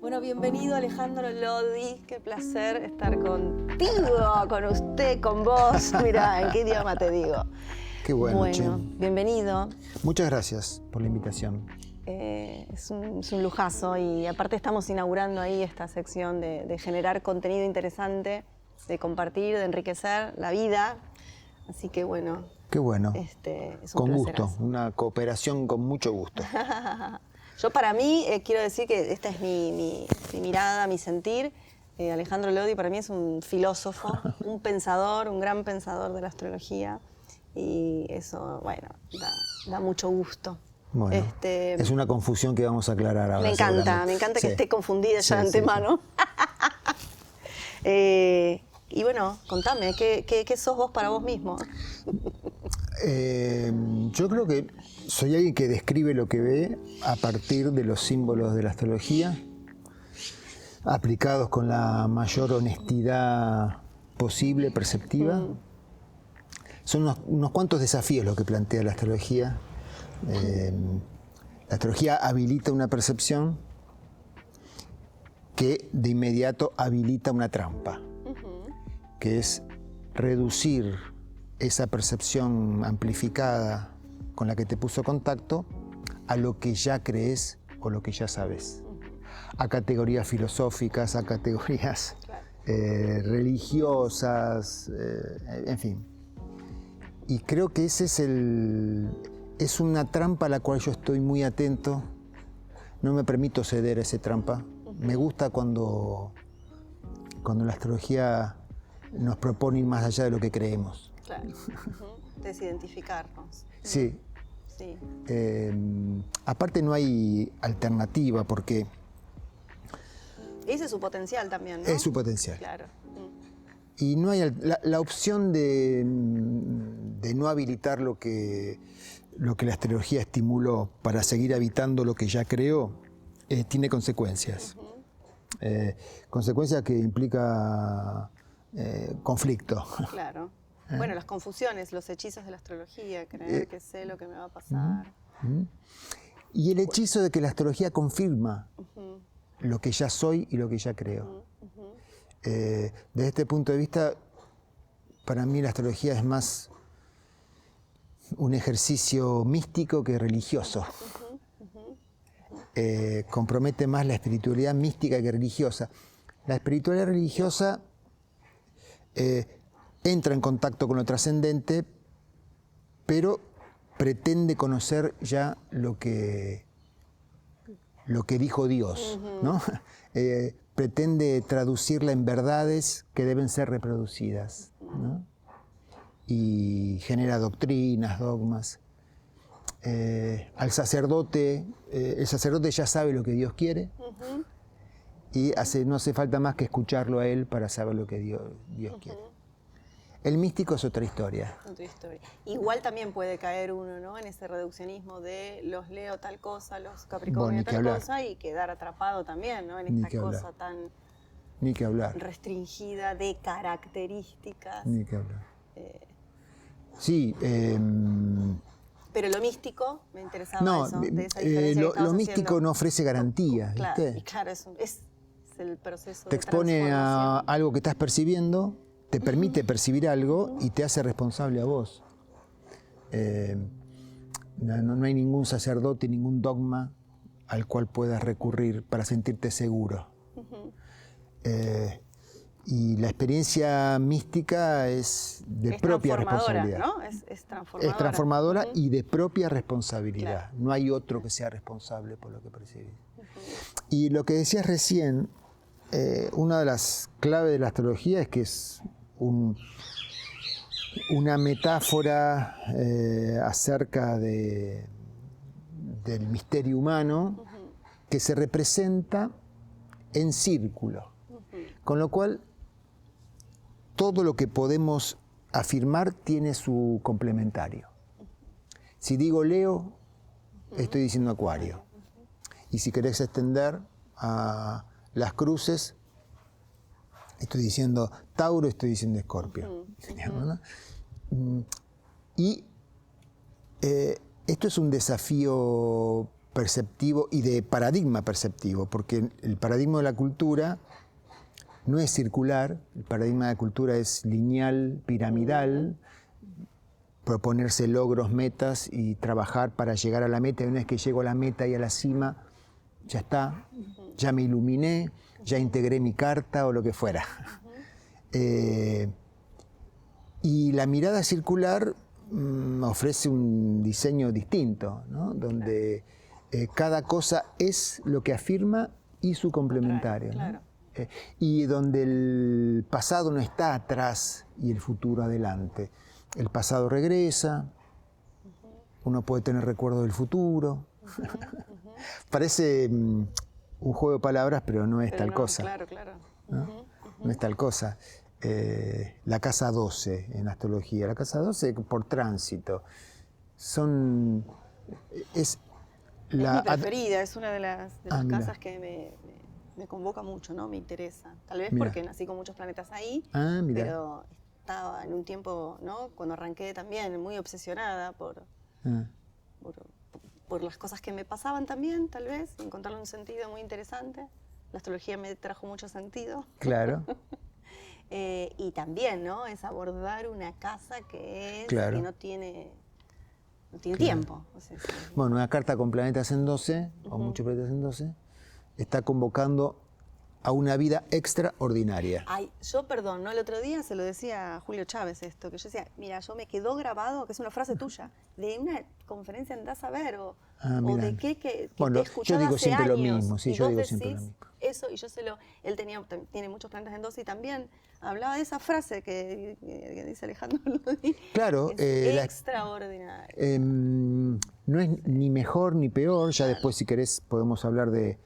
Bueno, bienvenido Alejandro Lodi, qué placer estar contigo, con usted, con vos. Mirá, ¿en qué idioma te digo? Qué bueno, Che. Bienvenido. Muchas gracias por la invitación. Es un lujazo y aparte estamos inaugurando ahí esta sección de generar contenido interesante, de compartir, de enriquecer la vida. Así que bueno. Qué bueno. Es un con placerazo. gusto, una cooperación con mucho gusto. Yo para mí, quiero decir que esta es mi mirada, mi sentir. Alejandro Lodi para mí es un filósofo, un pensador, un gran pensador de la astrología. Y eso, bueno, da mucho gusto. Bueno, es una confusión que vamos a aclarar ahora. Me encanta que esté confundida ya de antemano. Sí. Y bueno, contame, ¿qué sos vos para vos mismo? Yo creo que soy alguien que describe lo que ve a partir de los símbolos de la astrología, aplicados con la mayor honestidad posible, perceptiva. Son unos cuantos desafíos lo que plantea la astrología. La astrología habilita una percepción que de inmediato habilita una trampa, que es reducir esa percepción amplificada con la que te puso contacto a lo que ya crees o lo que ya sabes, a categorías filosóficas, a categorías religiosas, en fin. Y creo que ese es una trampa a la cual yo estoy muy atento. No me permito ceder a esa trampa. Me gusta cuando la astrología nos propone ir más allá de lo que creemos. Claro. Desidentificarnos. Sí. Sí. Aparte no hay alternativa porque... Ese es su potencial también, ¿no? Es su potencial. Claro. Y no hay la opción de no habilitar lo que la astrología estimuló para seguir habitando lo que ya creó, tiene consecuencias. Consecuencias que implica conflicto. Claro. Bueno, las confusiones, los hechizos de la astrología, creer que sé lo que me va a pasar. Y el hechizo de que la astrología confirma lo que ya soy y lo que ya creo. Desde este punto de vista, para mí la astrología es más un ejercicio místico que religioso. Compromete más la espiritualidad mística que religiosa. La espiritualidad religiosa entra en contacto con lo trascendente, pero pretende conocer ya lo que dijo Dios, ¿no? Pretende traducirla en verdades que deben ser reproducidas, ¿no? Y genera doctrinas, dogmas. El sacerdote ya sabe lo que Dios quiere y no hace falta más que escucharlo a él para saber lo que Dios quiere. El místico es otra historia. Otra historia. Igual también puede caer uno, ¿no?, en ese reduccionismo de los Leo tal cosa, los Capricornio tal cosa, y quedar atrapado también, ¿no?, en esta cosa tan restringida de características. Ni que hablar. Sí. Pero lo místico, me interesaba eso, de esa diferencia lo místico haciendo. No ofrece garantías, Claro, ¿viste? y claro, es el proceso te expone a algo que estás percibiendo, te permite percibir algo y te hace responsable a vos. No hay ningún sacerdote, ningún dogma al cual puedas recurrir para sentirte seguro. Y la experiencia mística es de propia responsabilidad. ¿No? Es transformadora. Es transformadora y de propia responsabilidad. Claro. No hay otro que sea responsable por lo que percibís. Y lo que decías recién, una de las claves de la astrología es que es una metáfora acerca del misterio humano que se representa en círculo. Con lo cual, todo lo que podemos afirmar tiene su complementario. Si digo Leo, estoy diciendo Acuario. Y si querés extender a las cruces, estoy diciendo Tauro, estoy diciendo Escorpio. Y esto es un desafío perceptivo y de paradigma perceptivo, porque el paradigma de la cultura no es circular, el paradigma de la cultura es lineal, piramidal, proponerse logros, metas y trabajar para llegar a la meta. Y una vez que llego a la meta y a la cima, ya está, ya me iluminé, ya integré mi carta o lo que fuera. Y la mirada circular ofrece un diseño distinto, ¿no? Donde cada cosa es lo que afirma y su complementario, ¿no? Claro. Y donde el pasado no está atrás y el futuro adelante. El pasado regresa, uno puede tener recuerdo del futuro. Parece un juego de palabras, pero no es tal cosa. Claro, claro. ¿No? No es tal cosa. La casa 12 en astrología. La casa 12 por tránsito. Es mi preferida, es una de las casas que me convoca mucho, ¿no? Me interesa. Tal vez porque nací con muchos planetas ahí, pero estaba en un tiempo, ¿no? Cuando arranqué también muy obsesionada por las cosas que me pasaban también, tal vez, y encontrarle un sentido muy interesante. La astrología me trajo mucho sentido. Claro. Y también, ¿no? Es abordar una casa que no tiene tiempo. O sea, bueno, una carta con planetas en 12, o muchos planetas en 12, está convocando a una vida extraordinaria. Ay, yo, perdón, ¿no? El otro día se lo decía a Julio Chávez esto, que yo decía, mira, me quedó grabado, que es una frase tuya, de una conferencia andás a ver, o de qué que bueno, te he escuchado yo digo hace siempre años, lo mismo, sí, y yo vos digo decís siempre lo mismo. eso, y él tiene muchos planetas en 12 y también hablaba de esa frase que dice Alejandro Lodi. Claro. Es extraordinario. No es ni mejor ni peor, ya después si querés podemos hablar de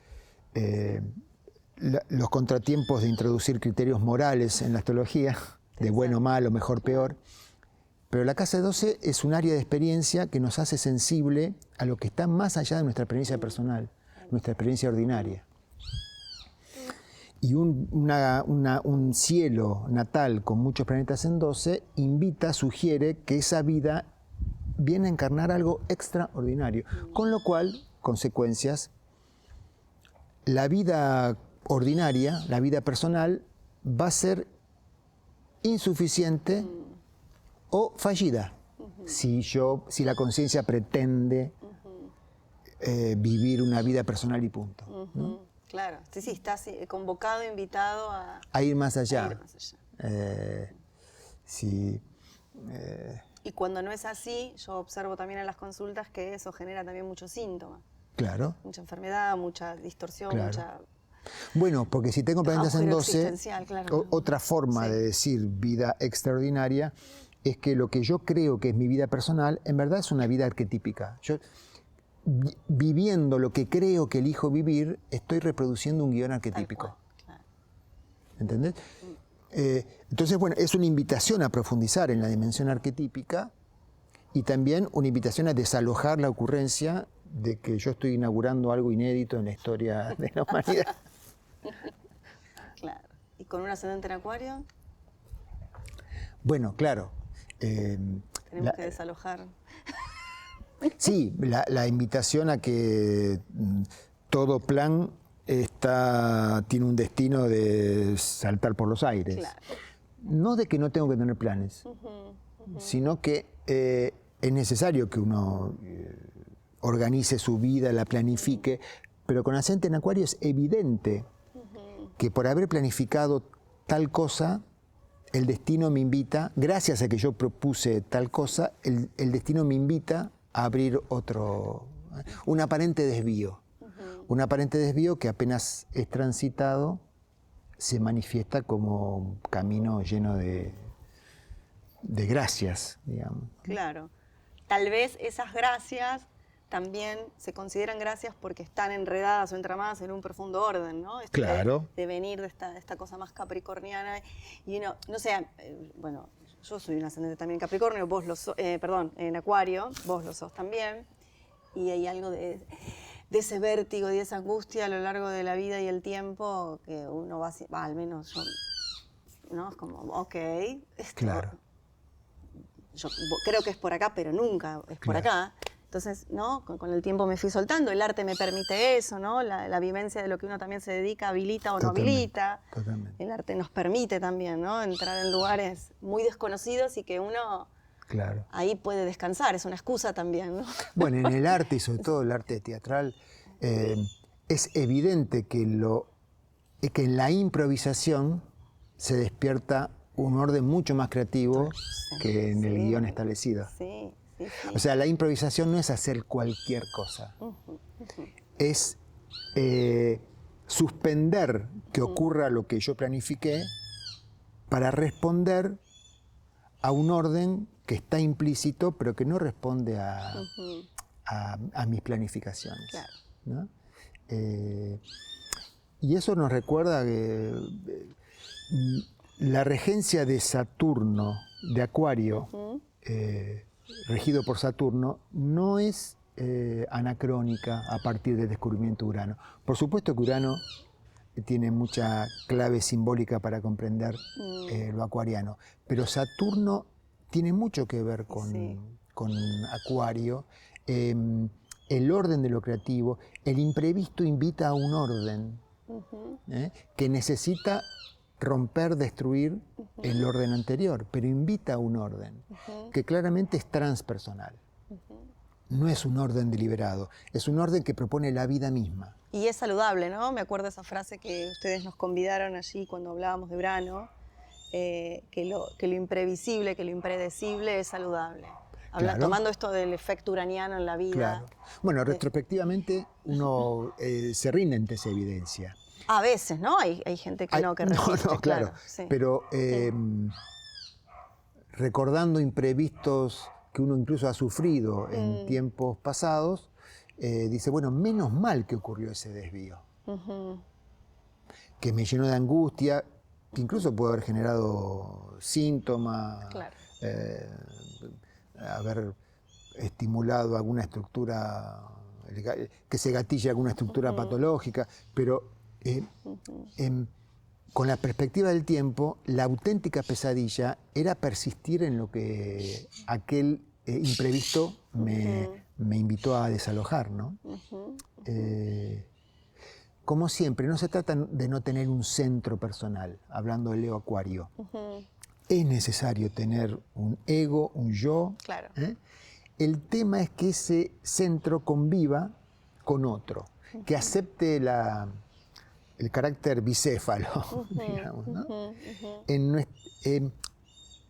los contratiempos de introducir criterios morales en la astrología, de bueno, malo, mejor, peor. Pero la casa 12 es un área de experiencia que nos hace sensible a lo que está más allá de nuestra experiencia personal, nuestra experiencia ordinaria. Y un cielo natal con muchos planetas en 12 sugiere que esa vida viene a encarnar algo extraordinario. Con lo cual, consecuencias, la vida ordinaria, la vida personal, va a ser insuficiente o fallida si la conciencia pretende vivir una vida personal y punto. ¿No? Claro, sí, estás convocado, invitado a ir más allá. A ir más allá. Y cuando no es así, yo observo también en las consultas que eso genera también muchos síntomas. Claro. Mucha enfermedad, mucha distorsión, mucha... Bueno, porque si tengo planetas en 12, claro. Otra forma de decir vida extraordinaria es que lo que yo creo que es mi vida personal, en verdad es una vida arquetípica. Yo, viviendo lo que creo que elijo vivir, estoy reproduciendo un guión arquetípico. Claro. ¿Entendés? Entonces, bueno, es una invitación a profundizar en la dimensión arquetípica y también una invitación a desalojar la ocurrencia de que yo estoy inaugurando algo inédito en la historia de la humanidad. Claro. ¿Y con un ascendente en Acuario? Bueno, claro. Tenemos que desalojar. Sí, la invitación a que todo plan tiene un destino de saltar por los aires. Claro. No de que no tengo que tener planes, sino que es necesario que uno organice su vida, la planifique, pero con ascendente en Acuario es evidente que por haber planificado tal cosa, el destino me invita, gracias a que yo propuse tal cosa, el destino me invita a abrir un aparente desvío. Un aparente desvío que apenas es transitado se manifiesta como un camino lleno de gracias, digamos. Claro. Tal vez esas gracias también se consideran gracias porque están enredadas o entramadas en un profundo orden, ¿no? Claro. De venir de esta cosa más capricorniana. Y no sé, bueno, yo soy un ascendente también en Capricornio, vos lo sos, en Acuario, vos lo sos también. Y hay algo de ese vértigo y de esa angustia a lo largo de la vida y el tiempo que uno va al menos yo, ¿no? Es como, ok, esto, claro. Yo creo que es por acá, pero nunca es por acá. Entonces, ¿no? Con el tiempo me fui soltando, el arte me permite eso, ¿no? La vivencia de lo que uno también se dedica, habilita o no habilita. Totalmente. El arte nos permite también, ¿no? Entrar en lugares muy desconocidos y que uno ahí puede descansar, es una excusa también, ¿no? Bueno, en el arte y sobre todo el arte teatral, es evidente que en la improvisación se despierta un orden mucho más creativo que en el guión establecido. Sí. O sea, la improvisación no es hacer cualquier cosa, es suspender que ocurra lo que yo planifiqué para responder a un orden que está implícito, pero que no responde a mis planificaciones. Claro. ¿No? Y eso nos recuerda que la regencia de Saturno, de Acuario, regido por Saturno, no es anacrónica a partir del descubrimiento de Urano. Por supuesto que Urano tiene mucha clave simbólica para comprender lo acuariano, pero Saturno tiene mucho que ver con Acuario. El orden de lo creativo, el imprevisto invita a un orden que necesita romper, destruir el orden anterior, pero invita a un orden que claramente es transpersonal. No es un orden deliberado, es un orden que propone la vida misma. Y es saludable, ¿no? Me acuerdo esa frase que ustedes nos convidaron allí cuando hablábamos de Urano, que lo imprevisible, que lo impredecible es saludable. Claro. Tomando esto del efecto uraniano en la vida. Claro. Bueno, retrospectivamente uno se rinde ante esa evidencia. A veces, ¿no? Hay gente que no, que resiste. No, claro. Sí. Pero recordando imprevistos que uno incluso ha sufrido en tiempos pasados, dice, bueno, menos mal que ocurrió ese desvío. Que me llenó de angustia, que incluso puede haber generado síntomas, haber estimulado alguna estructura, que se gatille alguna estructura patológica, pero con la perspectiva del tiempo, la auténtica pesadilla era persistir en lo que aquel imprevisto me invitó a desalojar, ¿no? Como siempre, no se trata de no tener un centro personal, hablando del Leo Acuario. Es necesario tener un ego, un yo. Claro. El tema es que ese centro conviva con otro, que acepte el carácter bicéfalo, digamos, ¿no?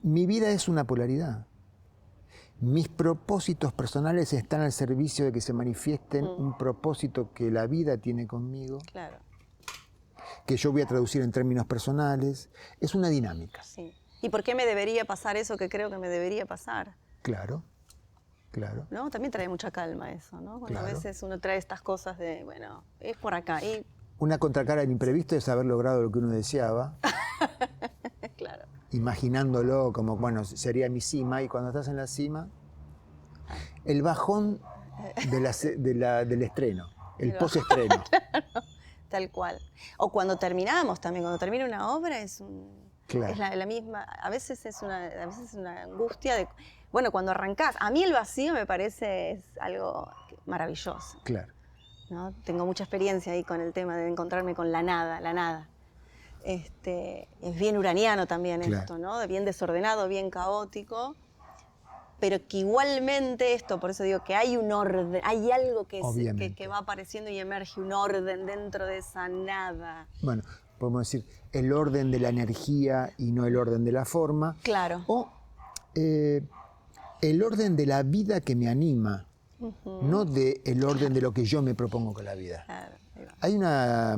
Mi vida es una polaridad. Mis propósitos personales están al servicio de que se manifiesten un propósito que la vida tiene conmigo, que yo voy a traducir en términos personales. Es una dinámica. Sí. ¿Y por qué me debería pasar eso que creo que me debería pasar? Claro. ¿No? También trae mucha calma eso, ¿no? Cuando a veces uno trae estas cosas de, bueno, es por acá. Y... Una contracara del imprevisto es haber logrado lo que uno deseaba. Claro. Imaginándolo como, bueno, sería mi cima, y cuando estás en la cima, el bajón del estreno, el postestreno. Claro, tal cual. O cuando terminamos también, cuando termina una obra es la misma, a veces es una angustia de, bueno, cuando arrancás, a mí el vacío me parece es algo maravilloso. Claro. ¿No? Tengo mucha experiencia ahí con el tema de encontrarme con la nada. Es bien uraniano también esto, ¿no? Bien desordenado, bien caótico, pero que igualmente esto, por eso digo que hay un orden, hay algo que va apareciendo y emerge, un orden dentro de esa nada. Bueno, podemos decir el orden de la energía y no el orden de la forma. Claro. O el orden de la vida que me anima, no el orden de lo que yo me propongo con la vida. Claro. Hay una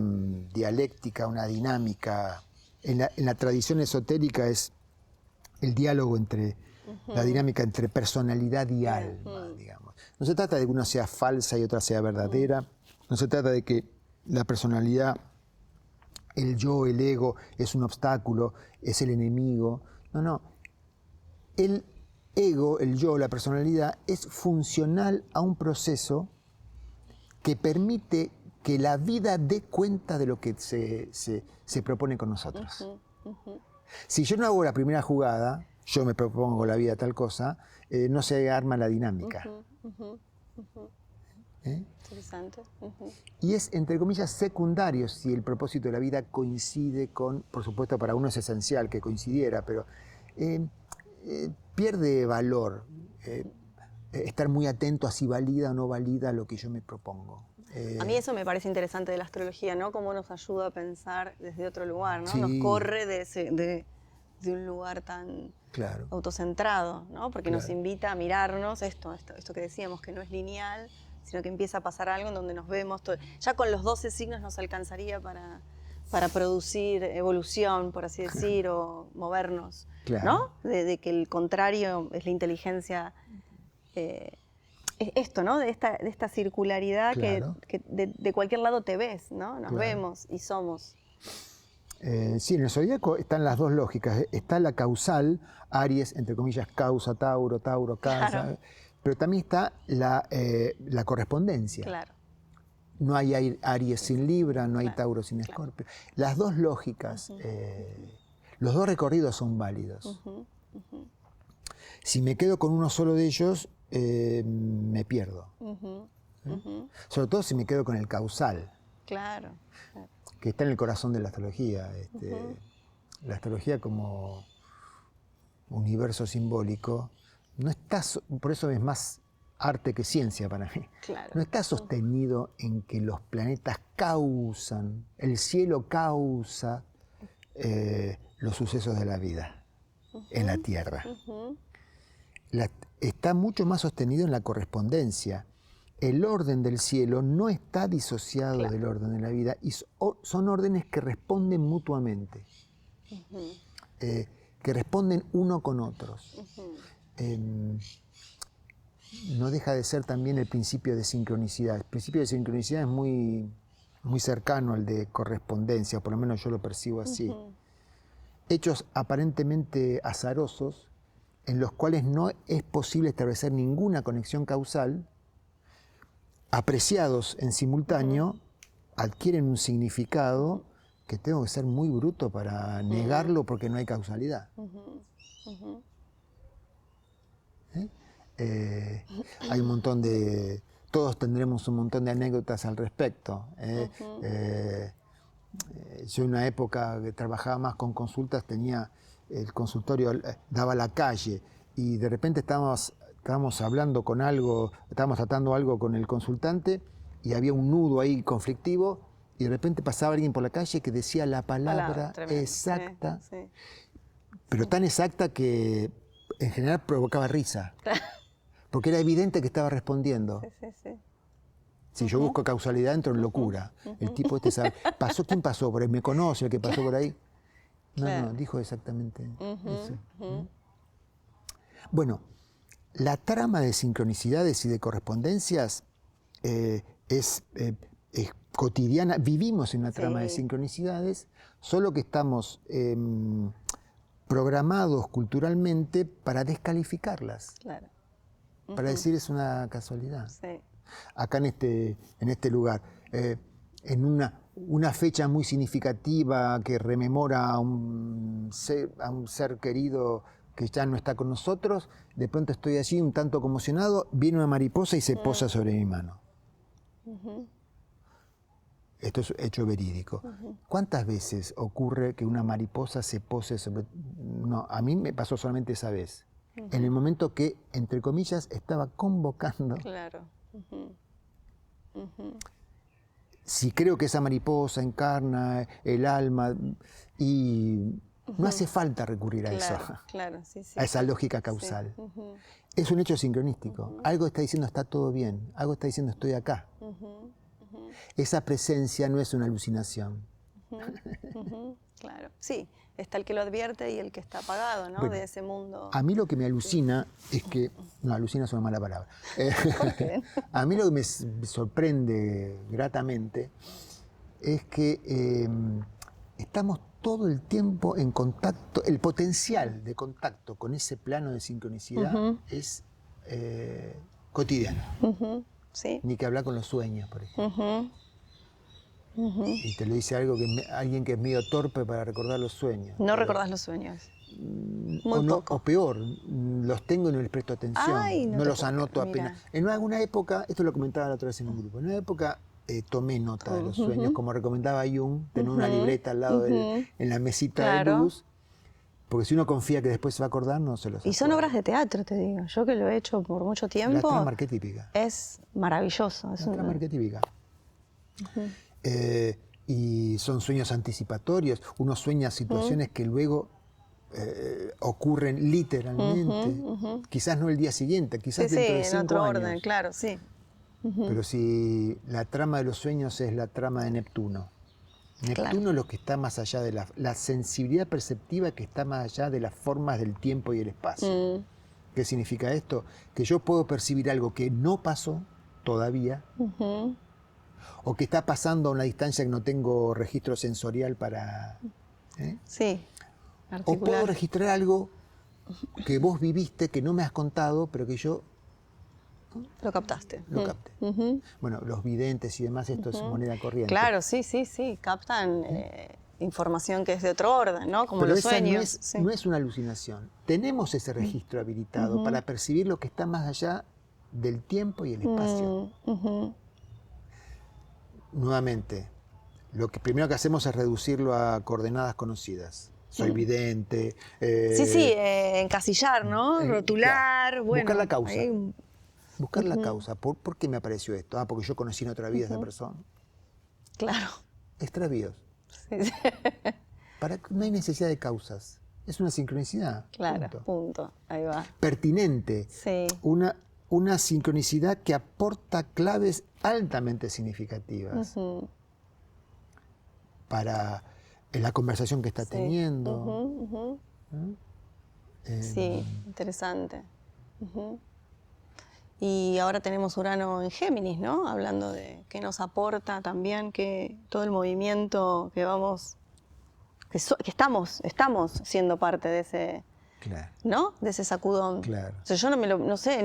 dialéctica, una dinámica, en la tradición esotérica es el diálogo entre, la dinámica entre personalidad y alma, digamos. No se trata de que una sea falsa y otra sea verdadera, no se trata de que la personalidad, el yo, el ego, es un obstáculo, es el enemigo. No. El ego, el yo, la personalidad, es funcional a un proceso que permite que la vida dé cuenta de lo que se propone con nosotros. Si yo no hago la primera jugada, yo me propongo con la vida tal cosa, no se arma la dinámica. Interesante. Y es, entre comillas, secundario si el propósito de la vida coincide con, por supuesto para uno es esencial que coincidiera, pero pierde valor estar muy atento a si valida o no valida lo que yo me propongo. A mí eso me parece interesante de la astrología, ¿no? Cómo nos ayuda a pensar desde otro lugar, ¿no? Sí. Nos corre de un lugar tan Claro. autocentrado, ¿no? Porque nos Claro. invita a mirarnos esto que decíamos, que no es lineal, sino que empieza a pasar algo en donde nos vemos. Ya con los 12 signos nos alcanzaría para producir evolución, por así decir, o movernos, Claro. ¿no? De que el contrario es la inteligencia. Es esto, ¿no? De esta circularidad. Claro. que de cualquier lado te ves, ¿no? Nos Claro. vemos y somos. Sí, en el zodíaco están las dos lógicas. Está la causal, Aries, entre comillas, causa, Tauro, Tauro, causa. Claro. Pero también está la correspondencia. Claro. No hay Aries sin Libra, no hay Claro, Tauro sin claro. Escorpio. Las dos lógicas, los dos recorridos son válidos. Si me quedo con uno solo de ellos, me pierdo. Sobre todo si me quedo con el causal, Claro. Claro. que está en el corazón de la astrología. La astrología como universo simbólico, no está, por eso es más arte que ciencia para mí. Claro. No está sostenido en que los planetas causan, el cielo causa los sucesos de la vida en la Tierra. Está mucho más sostenido en la correspondencia. El orden del cielo no está disociado Claro. del orden de la vida y son órdenes que responden mutuamente, que responden uno con otros. No deja de ser también el principio de sincronicidad. El principio de sincronicidad es muy, muy cercano al de correspondencia, o por lo menos yo lo percibo así. Hechos aparentemente azarosos, en los cuales no es posible establecer ninguna conexión causal, apreciados en simultáneo, adquieren un significado que tengo que ser muy bruto para negarlo porque no hay causalidad. Hay un montón de... Todos tendremos un montón de anécdotas al respecto. Yo en una época que trabajaba más con consultas, tenía el consultorio, daba a la calle, y de repente estábamos hablando con algo, estábamos tratando algo con el consultante, y había un nudo ahí conflictivo, y de repente pasaba alguien por la calle que decía la palabra Tremendo. exacta, Sí. pero tan exacta que en general provocaba risa, porque era evidente que estaba respondiendo. Sí. Si yo busco causalidad, entro en locura. El tipo este sabe, ¿quién pasó por ahí? ¿Me conoce el que pasó por ahí? No, Claro. no, dijo exactamente eso. Bueno, la trama de sincronicidades y de correspondencias es cotidiana. Vivimos en una trama de Sí. sincronicidades, solo que estamos programados culturalmente para descalificarlas, Claro. para decir es una casualidad. Sí. Acá en este lugar, en una fecha muy significativa que rememora a un ser querido que ya no está con nosotros, de pronto estoy allí un tanto conmocionado, viene una mariposa y se posa sobre mi mano. Esto es hecho verídico. ¿Cuántas veces ocurre que una mariposa se pose sobre...? No, a mí me pasó solamente esa vez. En el momento que, entre comillas, estaba convocando. Claro. Si creo que esa mariposa encarna el alma, y no hace falta recurrir a eso, Claro, sí. a esa lógica causal. Es un hecho sincronístico. Algo está diciendo está todo bien, algo está diciendo estoy acá. Esa presencia no es una alucinación. Claro. Sí, está el que lo advierte y el que está apagado, ¿no? Bueno, de ese mundo. A mí lo que me alucina es que... No, alucina es una mala palabra. ¿Por qué? A mí lo que me sorprende gratamente es que estamos todo el tiempo en contacto, el potencial de contacto con ese plano de sincronicidad es cotidiano. Sí. Ni que hablar con los sueños, por ejemplo. Y te lo dice alguien que es medio torpe para recordar los sueños. No recordás los sueños. Muy poco. O peor, los tengo y no les presto atención. Ay, no no te los puedo anoto creer, apenas. mira. En alguna época, esto lo comentaba la otra vez en un grupo, en una época tomé nota de los sueños, como recomendaba Jung, tener una libreta al lado en la mesita de Claro. luz, porque si uno confía que después se va a acordar, no se los Y son acuerda. obras de teatro, te digo. Yo que lo he hecho por mucho La tiempo, trama arquetípica. es maravilloso. Es La trama arquetípica. Y son sueños anticipatorios. Uno sueña situaciones que luego ocurren literalmente. Quizás no el día siguiente, quizás sí, dentro de en 5 otro años. orden, claro, sí. Pero si la trama de los sueños es la trama de Neptuno. Neptuno es lo que está más allá de la sensibilidad perceptiva que está más allá de las formas del tiempo y el espacio. ¿Qué significa esto? Que yo puedo percibir algo que no pasó todavía, o que está pasando a una distancia que no tengo registro sensorial para... Sí, O puedo articular. registrar algo que vos viviste, que no me has contado, pero que yo Lo captaste. lo capté. Bueno, los videntes y demás, esto es moneda corriente. Claro, sí. Captan información que es de otro orden, ¿no? Como Pero los esa sueños. Sí. no es una alucinación. Tenemos ese registro habilitado para percibir lo que está más allá del tiempo y el espacio. Nuevamente, lo que primero que hacemos es reducirlo a coordenadas conocidas. Soy vidente. Encasillar, ¿no? Rotular, claro. bueno. Buscar la causa. Ahí, Buscar la causa. ¿Por qué me apareció esto? Ah, porque yo conocí en otra vida a esa persona. claro. Extravíos. Sí. No hay necesidad de causas. Es una sincronicidad. Claro, Punto. punto. Ahí va. Pertinente. Sí. Una sincronicidad que aporta claves altamente significativas para la conversación que está teniendo. Sí, interesante. Y ahora tenemos Urano en Géminis, ¿no? Hablando de qué nos aporta también, que todo el movimiento que vamos, que estamos siendo parte de ese, Claro. ¿no? De ese sacudón. Claro. O sea, yo no sé,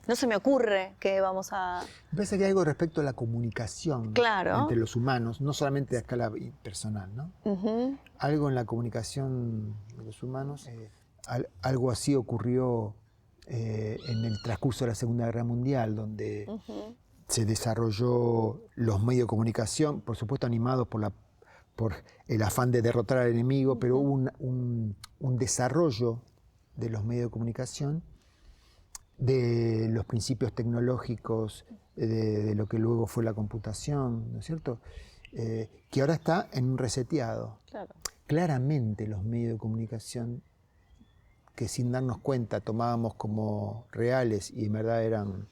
no se me ocurre que vamos a... Me parece que hay algo respecto a la comunicación Claro. entre los humanos, no solamente a escala personal, ¿no? Algo en la comunicación de los humanos, algo así ocurrió en el transcurso de la Segunda Guerra Mundial, donde se desarrolló los medios de comunicación, por supuesto animados por el afán de derrotar al enemigo, pero hubo un desarrollo de los medios de comunicación, de los principios tecnológicos, de lo que luego fue la computación, ¿no es cierto? Que ahora está en un reseteado. Claro. Claramente los medios de comunicación, que sin darnos cuenta tomábamos como reales y en verdad eran,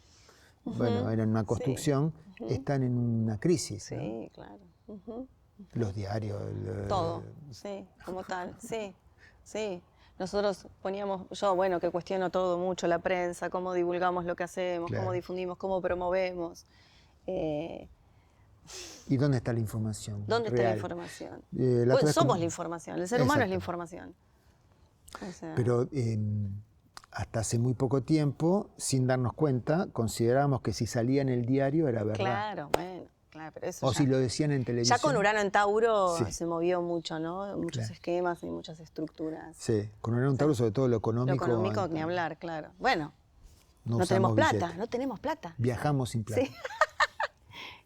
eran una construcción, están en una crisis. Sí, ¿no? claro. Los diarios. Todo, sí, como tal, sí. Nosotros poníamos, yo, bueno, que cuestiono todo mucho, la prensa, cómo divulgamos lo que hacemos, Claro. cómo difundimos, cómo promovemos. ¿Y dónde está la información? ¿Dónde está la real? información? La otra vez Somos la información, el ser humano es la Exacto. información. O sea, Pero hasta hace muy poco tiempo, sin darnos cuenta, considerábamos que si salía en el diario era verdad. claro, bueno, claro, pero eso O ya, si lo decían en televisión. ya con Urano en Tauro Sí. se movió mucho, ¿no? Muchos Claro. esquemas y muchas estructuras. Sí, con Urano en Tauro, sobre todo lo Lo económico. económico, ni hablar, claro. Bueno, no usamos tenemos plata, billete. no tenemos plata. Viajamos sin plata. Sí.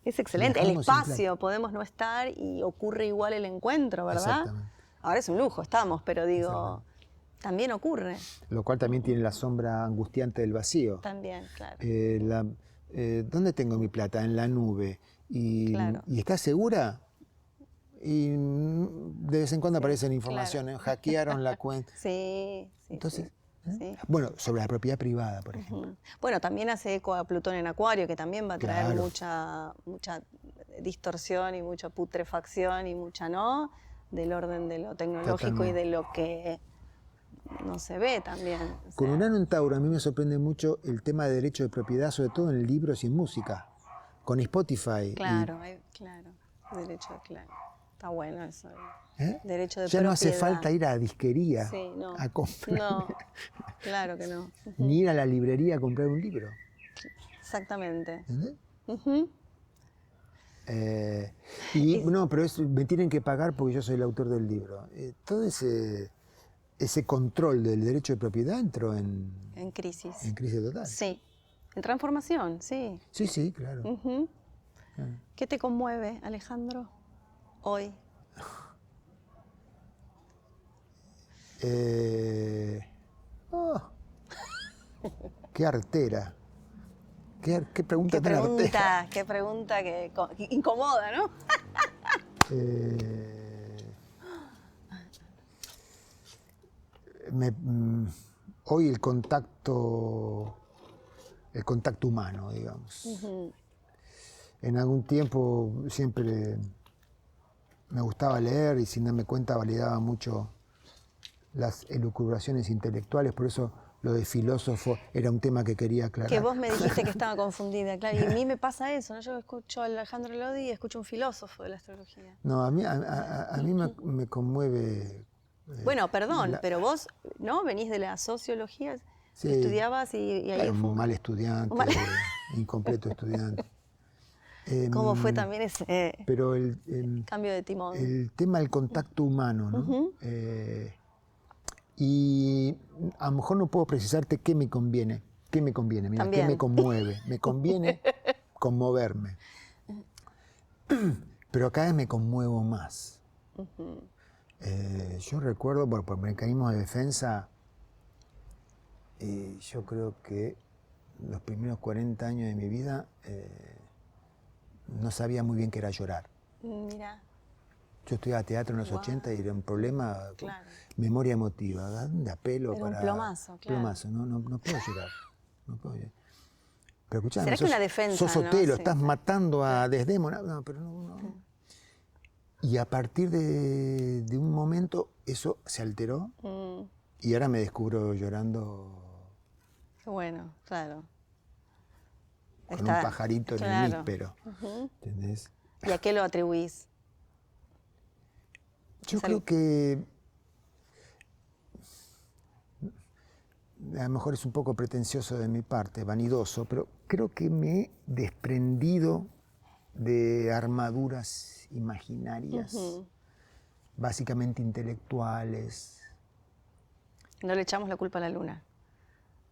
Es excelente. El Viajamos sin espacio, podemos no estar y ocurre igual el encuentro, ¿verdad? Exactamente. Ahora es un lujo, estamos, pero digo, Exactamente. también ocurre. Lo cual también tiene la sombra angustiante del vacío. También, claro. ¿Dónde tengo mi plata? En la nube. Claro. ¿Y estás segura? Y de vez en cuando aparecen informaciones. Hackearon la cuenta. Sí. Entonces, sí. Bueno, sobre la propiedad privada, por ejemplo. Bueno, también hace eco a Plutón en Acuario, que también va a traer Claro. mucha distorsión y mucha putrefacción y mucha, ¿no? Del orden de lo tecnológico Totalmente. y de lo que no se ve también. O Con sea, Urano en Tauro a mí me sorprende mucho el tema de derecho de propiedad, sobre todo en libros y en música. Con Spotify. claro, derecho, claro. Está bueno eso. ¿Eh? Derecho de Ya no hace propiedad. falta ir a disquería Sí, no. a comprar, No, claro que no. ni ir a la librería a comprar un libro. Exactamente. ¿Entendés? No, pero me tienen que pagar porque yo soy el autor del libro. Todo ese ese control del derecho de propiedad entró en crisis. en crisis total. Sí. En transformación, sí. Sí, sí, claro. Ujú. ¿Qué te conmueve, Alejandro, hoy? Oh, qué artera. Qué pregunta tan artera. Qué pregunta que incomoda, ¿no? Hoy el contacto humano, digamos. En algún tiempo siempre me gustaba leer y sin darme cuenta validaba mucho las elucubraciones intelectuales, por eso lo de filósofo era un tema que quería aclarar. Que vos me dijiste que estaba confundida, claro, y a mí me pasa eso, ¿no? Yo escucho a Alejandro Lodi y escucho un filósofo de la astrología. No, a mí me conmueve... Bueno, perdón, pero vos, ¿no? Venís de la sociología, Sí, estudiabas y ahí un fue... mal estudiante, incompleto estudiante. ¿Cómo fue también ese Pero cambio de timón? el tema del contacto humano, ¿no? Y a lo mejor no puedo precisarte qué me conviene. ¿Qué me conviene? Mira, También. ¿qué me conmueve? Me conviene conmoverme. Pero cada vez me conmuevo más. Yo recuerdo, bueno, por mecanismos de defensa, yo creo que los primeros 40 años de mi vida no sabía muy bien qué era llorar. Mira. Yo estudiaba teatro en los 80 y era un problema, Claro. memoria emotiva, ¿dónde apelo Era para...? un plomazo, claro. Plomazo, no puedo llorar, no puedo llorar. Pero escuchame, ¿Será que una defensa, sos no? Otelo, Sí, estás sí. matando a Desdémona, no, pero no. Y a partir de un momento eso se alteró y ahora me descubro llorando Qué bueno, claro. con un pajarito en el níspero, ¿entendés? ¿Y a qué lo atribuís? Yo creo que a lo mejor es un poco pretencioso de mi parte, vanidoso, pero creo que me he desprendido de armaduras imaginarias, básicamente intelectuales. No le echamos la culpa a la luna,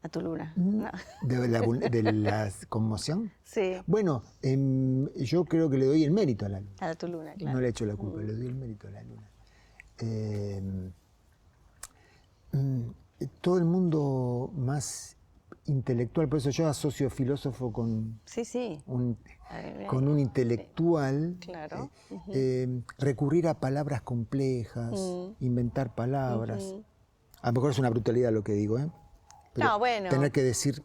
a tu luna. No. ¿De la conmoción? Sí. Bueno, yo creo que le doy el mérito a la luna. A tu luna, claro. No le echo la culpa, le doy el mérito a la luna. Todo el mundo más intelectual, por eso yo asocio filósofo con con un intelectual, claro. recurrir a palabras complejas, inventar palabras. A lo mejor es una brutalidad lo que digo, pero no, bueno. tener que decir...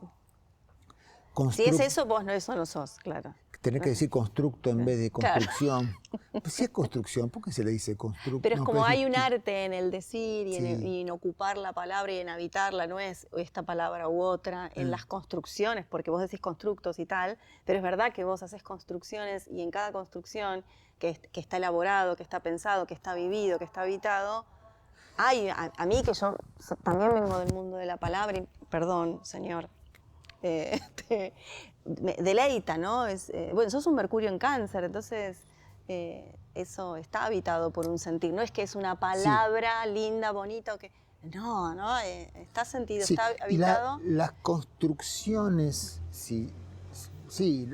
Si es eso, vos no, eso no sos, claro. Tener que decir constructo en vez de construcción. Claro. Pues si es construcción, ¿por qué se le dice constructo? Pero es no, como pues hay un arte en el decir y, sí. y en ocupar la palabra y en habitarla, no es esta palabra u otra, en las construcciones, porque vos decís constructos y tal, pero es verdad que vos haces construcciones y en cada construcción que está elaborado, que está pensado, que está vivido, que está habitado, hay, a mí que yo también vengo del mundo de la palabra, y, perdón, señor, me deleita, ¿no? Bueno, sos un Mercurio en Cáncer, entonces eso está habitado por un sentir. No es que es una palabra linda, bonita, o que no, está sentido, sí. está habitado. Las construcciones, sí,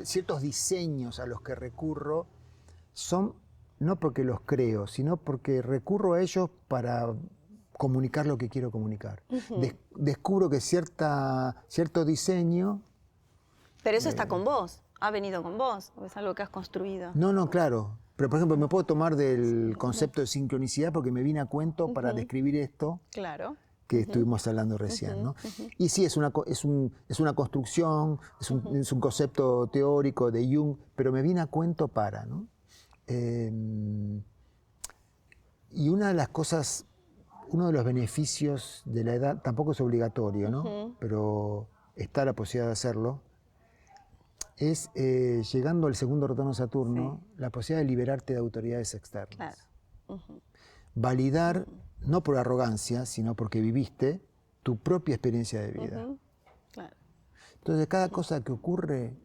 ciertos diseños a los que recurro son no porque los creo, sino porque recurro a ellos para comunicar lo que quiero comunicar. Descubro que cierto diseño... Pero eso está con vos, ha venido con vos, o es algo que has construido. No, claro. Pero, por ejemplo, me puedo tomar del concepto de sincronicidad porque me vine a cuento para describir esto claro. que estuvimos hablando recién, ¿no? Y sí, es una construcción, es un concepto teórico de Jung, pero me vine a cuento para, ¿no? Y una de las cosas... Uno de los beneficios de la edad, tampoco es obligatorio, ¿no? Pero está la posibilidad de hacerlo, es, llegando al segundo retorno de Saturno, la posibilidad de liberarte de autoridades externas. Claro. Validar, no por arrogancia, sino porque viviste tu propia experiencia de vida. Claro. Entonces, cada cosa que ocurre...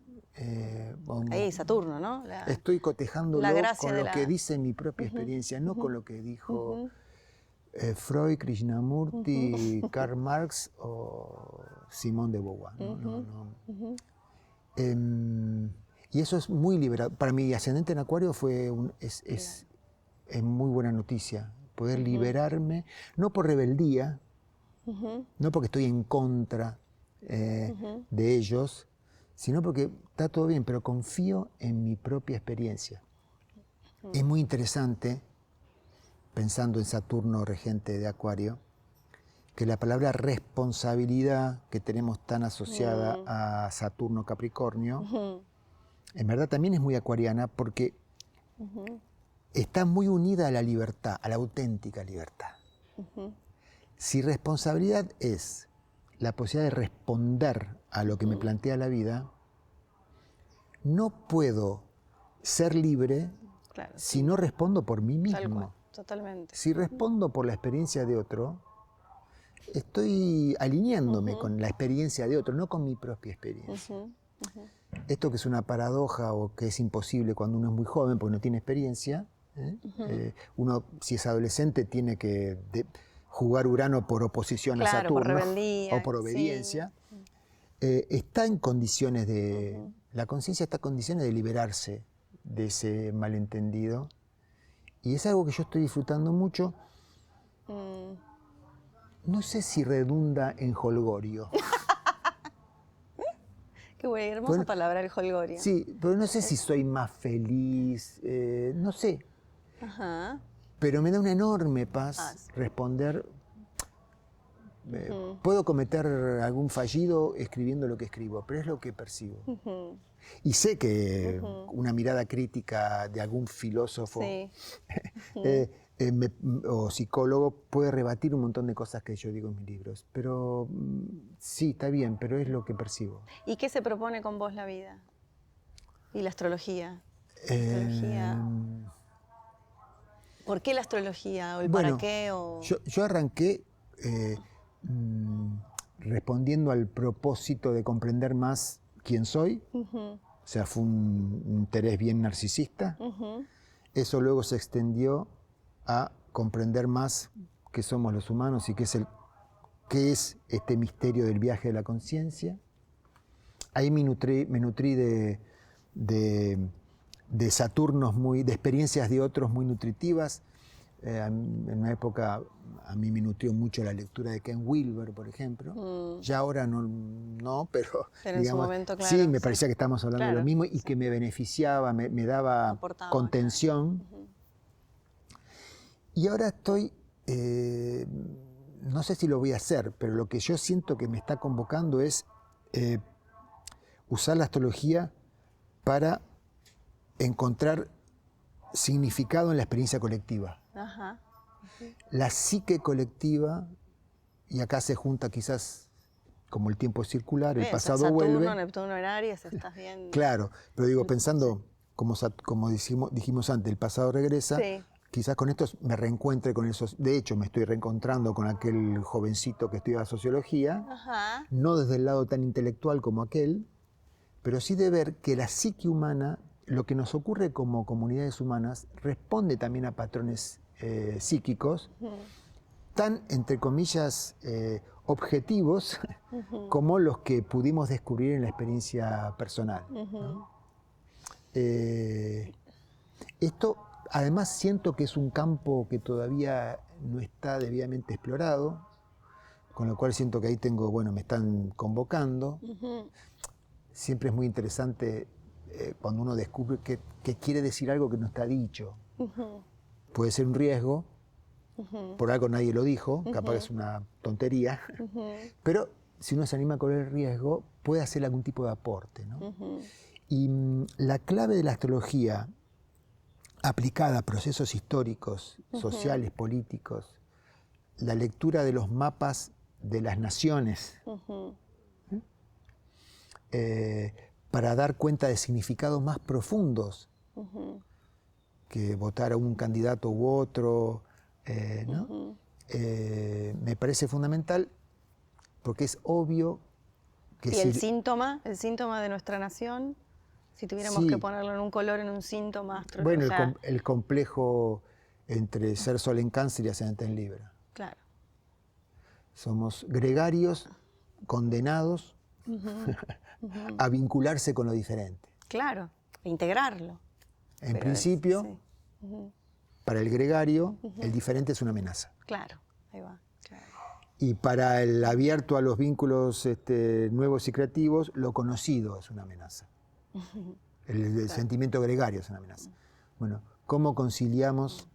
ahí, Saturno, ¿no? Estoy cotejándolo con lo que dice mi propia experiencia, no con lo que dijo... Freud, Krishnamurti, Karl Marx o Simone de Beauvoir. Y eso es muy liberador. Para mi ascendente en Acuario es muy buena noticia. Poder liberarme, no por rebeldía, no porque estoy en contra de ellos, sino porque está todo bien, pero confío en mi propia experiencia. Es muy interesante, pensando en Saturno regente de Acuario, que la palabra responsabilidad que tenemos tan asociada a Saturno Capricornio, en verdad también es muy acuariana porque está muy unida a la libertad, a la auténtica libertad. Si responsabilidad es la posibilidad de responder a lo que me plantea la vida, no puedo ser libre si no respondo por mí mismo. Tal cual, totalmente. Si respondo por la experiencia de otro, estoy alineándome con la experiencia de otro, no con mi propia experiencia. Esto que es una paradoja o que es imposible cuando uno es muy joven porque no tiene experiencia, uno si es adolescente tiene que jugar Urano por oposición a Saturno por rebeldía, o por obediencia, está en condiciones de... La conciencia está en condiciones de liberarse de ese malentendido y es algo que yo estoy disfrutando mucho. No sé si redunda en jolgorio. Qué buena, hermosa palabra el jolgorio. Sí, pero no sé si soy más feliz, no sé. Pero me da una enorme paz responder. Puedo cometer algún fallido escribiendo lo que escribo, pero es lo que percibo. Y sé que una mirada crítica de algún filósofo o psicólogo puede rebatir un montón de cosas que yo digo en mis libros. Pero sí, está bien, pero es lo que percibo. ¿Y qué se propone con vos la vida? ¿Y la astrología? ¿Por qué la astrología? ¿O el para qué? O... Yo arranqué respondiendo al propósito de comprender más quién soy. O sea, fue un interés bien narcisista. Eso luego se extendió a comprender más qué somos los humanos y qué es este misterio del viaje de la conciencia. Ahí me nutrí de Saturnos, de experiencias de otros muy nutritivas. En una época a mí me nutrió mucho la lectura de Ken Wilber, por ejemplo. Ya ahora no, pero digamos, en su momento, claro. Sí, me parecía que estábamos hablando de lo mismo y que me beneficiaba, me daba aportaba, contención. Y ahora estoy, no sé si lo voy a hacer, pero lo que yo siento que me está convocando es usar la astrología para encontrar significado en la experiencia colectiva. La psique colectiva, y acá se junta quizás, como el tiempo es circular, el pasado Saturno, vuelve. Neptuno en Aries, estás bien. Claro, pero digo, pensando, como dijimos antes, el pasado regresa, quizás con esto me reencuentre con esos. De hecho, me estoy reencontrando con aquel jovencito que estudia sociología, no desde el lado tan intelectual como aquel, pero sí de ver que la psique humana, lo que nos ocurre como comunidades humanas, responde también a patrones psíquicos, tan, entre comillas, objetivos como los que pudimos descubrir en la experiencia personal. ¿No? Esto, además, siento que es un campo que todavía no está debidamente explorado, con lo cual siento que ahí me están convocando. Siempre es muy interesante cuando uno descubre que quiere decir algo que no está dicho. Puede ser un riesgo, por algo nadie lo dijo, capaz que es una tontería, pero si uno se anima con el riesgo, puede hacer algún tipo de aporte, ¿no? Y la clave de la astrología aplicada a procesos históricos, sociales, políticos, la lectura de los mapas de las naciones, para dar cuenta de significados más profundos que votar a un candidato u otro, ¿no? Me parece fundamental porque es obvio que... ¿Y el síntoma de nuestra nación? Si tuviéramos que ponerlo en un color, en un síntoma astrológico. Bueno, el complejo entre ser Sol en Cáncer y Ascendente en Libra. Claro. Somos gregarios condenados a vincularse con lo diferente. Claro, a integrarlo. En principio, sí. para el gregario, el diferente es una amenaza. Claro, ahí va. Claro. Y para el abierto a los vínculos nuevos y creativos, lo conocido es una amenaza. El sentimiento gregario es una amenaza. Bueno, ¿cómo conciliamos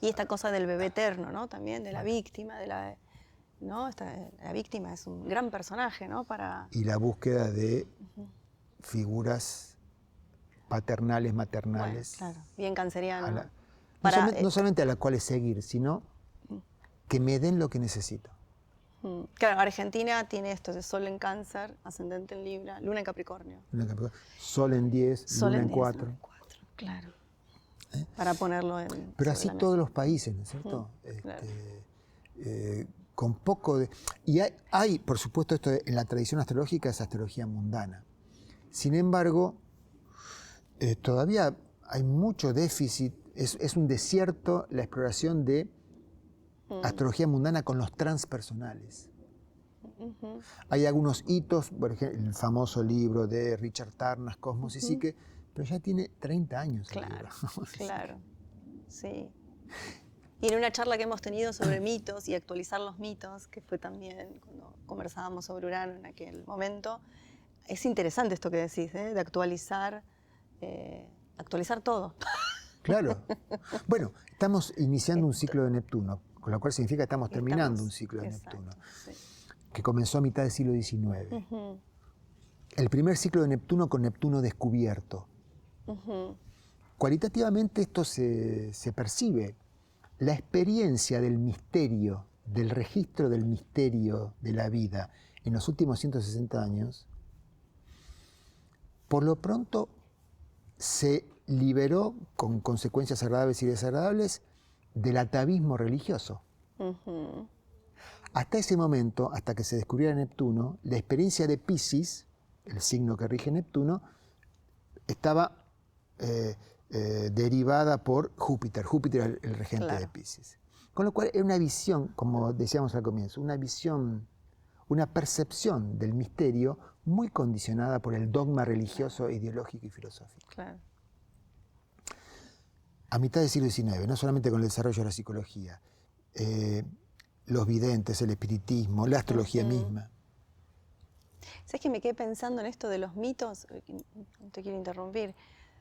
Y esta cosa del bebé eterno, ¿no? También de la víctima, ¿no? La víctima es un gran personaje, ¿no? Y la búsqueda de figuras paternales, maternales. Bueno, claro, bien canceriano. No solamente a las cuales seguir, sino que me den lo que necesito. Claro, Argentina tiene esto, de Sol en Cáncer, ascendente en Libra, Luna en Capricornio. Sol en 10, Luna en 4. Claro. Para ponerlo en... Pero así todos los países, ¿no es cierto? Claro. Con poco de... Y hay, por supuesto, esto en la tradición astrológica es astrología mundana. Sin embargo, todavía hay mucho déficit, es un desierto la exploración de astrología mundana con los transpersonales. Hay algunos hitos, por ejemplo, el famoso libro de Richard Tarnas, Cosmos y Psique, pero ya tiene 30 años. Claro, claro, sí. Y en una charla que hemos tenido sobre mitos y actualizar los mitos, que fue también cuando conversábamos sobre Urano en aquel momento, es interesante esto que decís, de actualizar todo. Claro. Bueno, estamos iniciando un ciclo de Neptuno, con lo cual significa que estamos terminando un ciclo de Neptuno, sí, que comenzó a mitad del siglo XIX. El primer ciclo de Neptuno con Neptuno descubierto. Cualitativamente esto se percibe. La experiencia del misterio, del registro del misterio de la vida en los últimos 160 años, por lo pronto se liberó, con consecuencias agradables y desagradables, del atavismo religioso. Hasta ese momento, hasta que se descubriera Neptuno, la experiencia de Piscis, el signo que rige Neptuno, estaba derivada por Júpiter. Júpiter el regente de Piscis. Con lo cual era una visión, como decíamos al comienzo, una percepción del misterio muy condicionada por el dogma religioso, ideológico y filosófico. Claro. A mitad del siglo XIX, no solamente con el desarrollo de la psicología, los videntes, el espiritismo, la astrología misma. ¿Sabes que me quedé pensando en esto de los mitos? No te quiero interrumpir,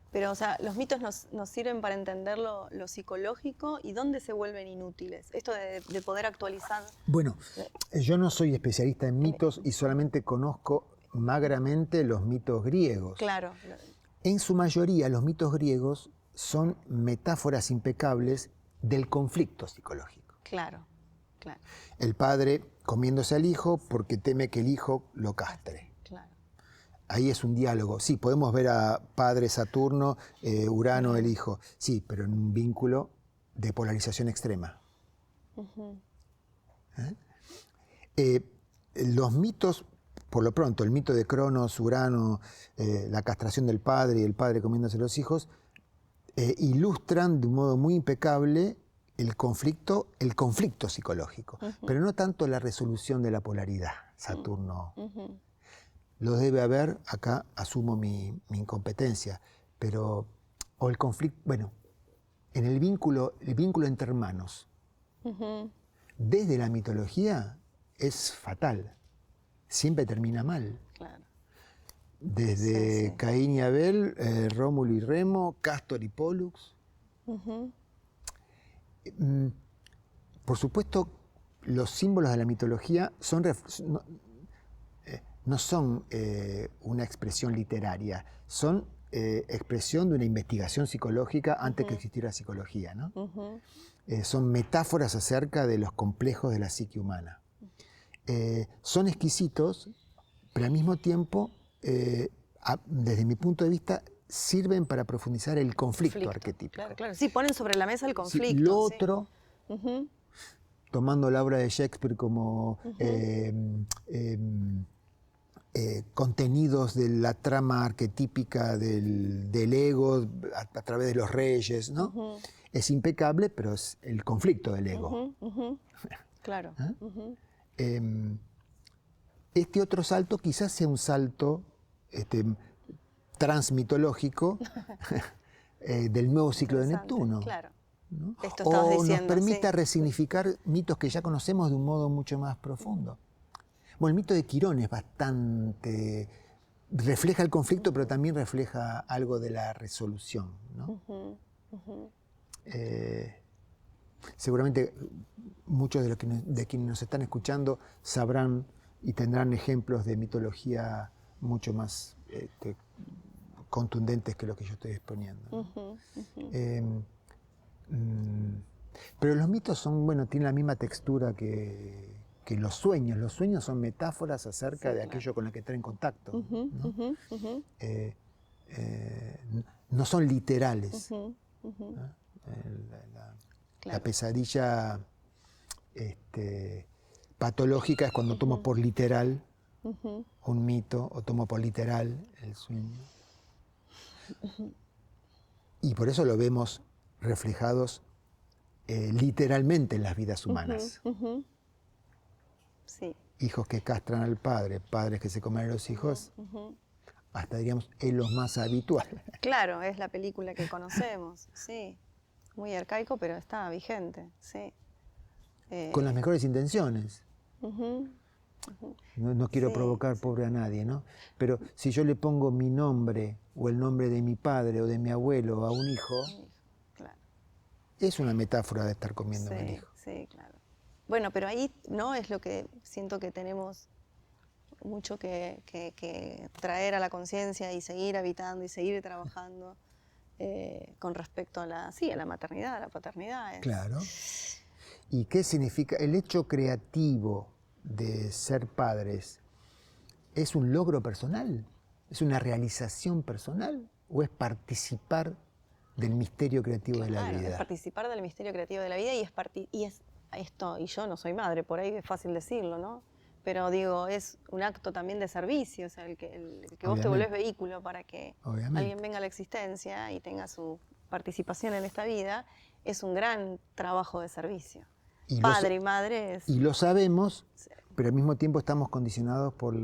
pero o sea, los mitos nos sirven para entender lo psicológico y dónde se vuelven inútiles. Esto de poder actualizar. Bueno, yo no soy especialista en mitos y solamente conozco magramente los mitos griegos. Claro. En su mayoría, los mitos griegos son metáforas impecables del conflicto psicológico. Claro, claro. El padre comiéndose al hijo porque teme que el hijo lo castre. Claro. Ahí es un diálogo. Sí, podemos ver a padre Saturno, Urano, el hijo. Sí, pero en un vínculo de polarización extrema. Los mitos, por lo pronto, el mito de Cronos, Urano, la castración del padre y el padre comiéndose los hijos, ilustran de un modo muy impecable el conflicto psicológico, pero no tanto la resolución de la polaridad. Saturno lo debe haber, acá asumo mi incompetencia, pero o el conflicto, bueno, en el vínculo entre hermanos, desde la mitología es fatal, siempre termina mal. Claro. Desde Caín y Abel, Rómulo y Remo, Cástor y Pólux. Por supuesto, los símbolos de la mitología no son una expresión literaria, son expresión de una investigación psicológica antes que existiera psicología, ¿no? Son metáforas acerca de los complejos de la psique humana. Son exquisitos, pero al mismo tiempo, desde mi punto de vista, sirven para profundizar el conflicto arquetípico. Claro, claro. Sí, ponen sobre la mesa el conflicto. Sí, lo otro, tomando la obra de Shakespeare como contenidos de la trama arquetípica del ego a través de los reyes, ¿no? Ujú. Es impecable, pero es el conflicto del ego. Ujú, ujú. Claro. ¿Ah? Ujú. Este otro salto quizás sea un salto transmitológico del nuevo ciclo de Interesante, Neptuno. claro. ¿no? Esto estabas O nos diciendo, permita sí. resignificar mitos que ya conocemos de un modo mucho más profundo. Bueno, el mito de Quirón es bastante... refleja el conflicto, pero también refleja algo de la resolución, ¿no? Ujú, ujú. Seguramente muchos de quienes nos están escuchando sabrán y tendrán ejemplos de mitología mucho más contundentes que los que yo estoy exponiendo, ¿no? Ujú, ujú. Pero los mitos son, bueno, tienen la misma textura que los sueños. Los sueños son metáforas acerca Sí, de claro. aquello con lo que están en contacto, Ujú, ¿no? ujú, ujú, No son literales. ujú, ujú. ¿No? La Claro. pesadilla patológica es cuando tomo por literal Ujú. un mito o tomo por literal el sueño. Y por eso lo vemos reflejados literalmente en las vidas humanas. Ujú, ujú. Sí. Hijos que castran al padre, padres que se comen a los hijos, Ujú. hasta diríamos es lo más habitual. Claro, es la película que conocemos, sí. Muy arcaico, pero está vigente, sí. Con las mejores intenciones. Ujú. No quiero Sí, provocar sí. pobre a nadie, ¿no? Pero si yo le pongo mi nombre o el nombre de mi padre o de mi abuelo a un hijo, Hijo, claro. es una metáfora de estar comiéndome el Sí, hijo. sí, claro. Bueno, pero ahí no es lo que siento que tenemos mucho que traer a la conciencia y seguir habitando y seguir trabajando con respecto a a la maternidad, a la paternidad. Claro. ¿Y qué significa? El hecho creativo de ser padres, ¿es un logro personal? ¿Es una realización personal? ¿O es participar del misterio creativo de la Claro, es vida? participar del misterio creativo de la vida y es esto, y yo no soy madre, por ahí es fácil decirlo, ¿no? Pero digo, es un acto también de servicio, o sea, el que vos te volvés Obviamente. vehículo para que Obviamente. alguien venga a la existencia y tenga su participación en esta vida, es un gran trabajo de servicio. Y Padre y madre es... y lo sabemos, Sí. pero al mismo tiempo estamos condicionados por